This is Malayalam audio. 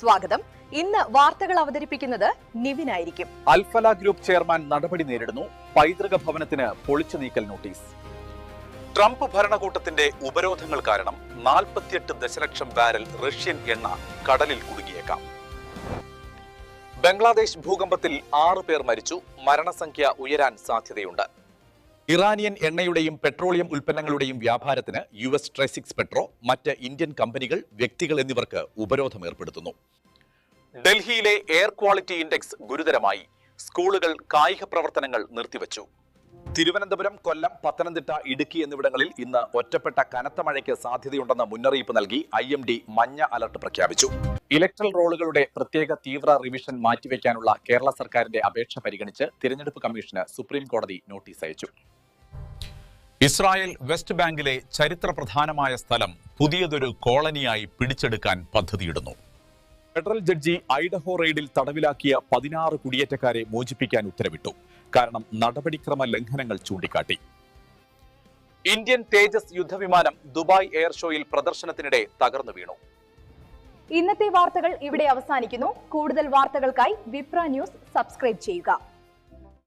സ്വാഗതം. ഇന്ന് വാർത്തകൾ അവതരിപ്പിക്കുന്നത് നിവിനായിരിക്കും. അൽഫല ഗ്രൂപ്പ് ചെയർമാൻ നടപടി നേരിടുന്നു. പൈതൃക ഭവനത്തിന് പൊളിച്ചു നീക്കൽ നോട്ടീസ്. ട്രംപ് ഭരണകൂട്ടത്തിന്റെ ഉപരോധങ്ങൾ കാരണം 48 ദശലക്ഷം ബാരൽ റഷ്യൻ എണ്ണ കടലിൽ കുടുങ്ങിയേക്കാം. ബംഗ്ലാദേശ് ഭൂകമ്പത്തിൽ 6 പേർ മരിച്ചു. മരണസംഖ്യ ഉയരാൻ സാധ്യതയുണ്ട്. ഇറാനിയൻ എണ്ണയുടെയും പെട്രോളിയം ഉൽപ്പന്നങ്ങളുടെയും വ്യാപാരത്തിന് US ട്രൈസിക്സ് പെട്രോ, മറ്റ് ഇന്ത്യൻ കമ്പനികൾ, വ്യക്തികൾ എന്നിവർക്ക് ഉപരോധം ഏർപ്പെടുത്തുന്നു. ഡൽഹിയിലെ എയർ ക്വാളിറ്റി ഇൻഡെക്സ് ഗുരുതരമായി. സ്കൂളുകൾ കായിക പ്രവർത്തനങ്ങൾ നിർത്തിവച്ചു. തിരുവനന്തപുരം, കൊല്ലം, പത്തനംതിട്ട, ഇടുക്കി എന്നിവിടങ്ങളിൽ ഇന്ന് ഒറ്റപ്പെട്ട കനത്ത മഴയ്ക്ക് സാധ്യതയുണ്ടെന്ന് മുന്നറിയിപ്പ് നൽകി IMD മഞ്ഞ അലർട്ട് പ്രഖ്യാപിച്ചു. ഇലക്ട്രൽ റോളുകളുടെ പ്രത്യേക തീവ്ര റിവിഷൻ മാറ്റിവെക്കാനുള്ള കേരള സർക്കാരിന്റെ അപേക്ഷ പരിഗണിച്ച് തിരഞ്ഞെടുപ്പ് കമ്മീഷന് സുപ്രീം കോടതി നോട്ടീസ് അയച്ചു. ഇസ്രായേൽ വെസ്റ്റ് ബാങ്കിലെ ചരിത്രപ്രധാനമായ സ്ഥലം പുതിയതൊരു കോളനിയായി പിടിച്ചെടുക്കാൻ പദ്ധതിയിടുന്നു. ഫെഡറൽ ജഡ്ജി ഐഡഹോ റെയ്ഡിൽ തടവിലാക്കിയ 16 കുടിയേറ്റക്കാരെ മോചിപ്പിക്കാൻ ഉത്തരവിട്ടു. കാരണം നടപടിക്രമ ലംഘനങ്ങൾ ചൂണ്ടിക്കാട്ടി. ഇന്ത്യൻ തേജസ് യുദ്ധവിമാനം ദുബായ് എയർ ഷോയിൽ പ്രദർശനത്തിനിടെ തകർന്നു വീണു. ഇന്നത്തെ വാർത്തകൾ ഇവിടെ അവസാനിക്കുന്നു. കൂടുതൽ വാർത്തകൾക്കായി വിപ്ര ന്യൂസ് സബ്സ്ക്രൈബ് ചെയ്യുക.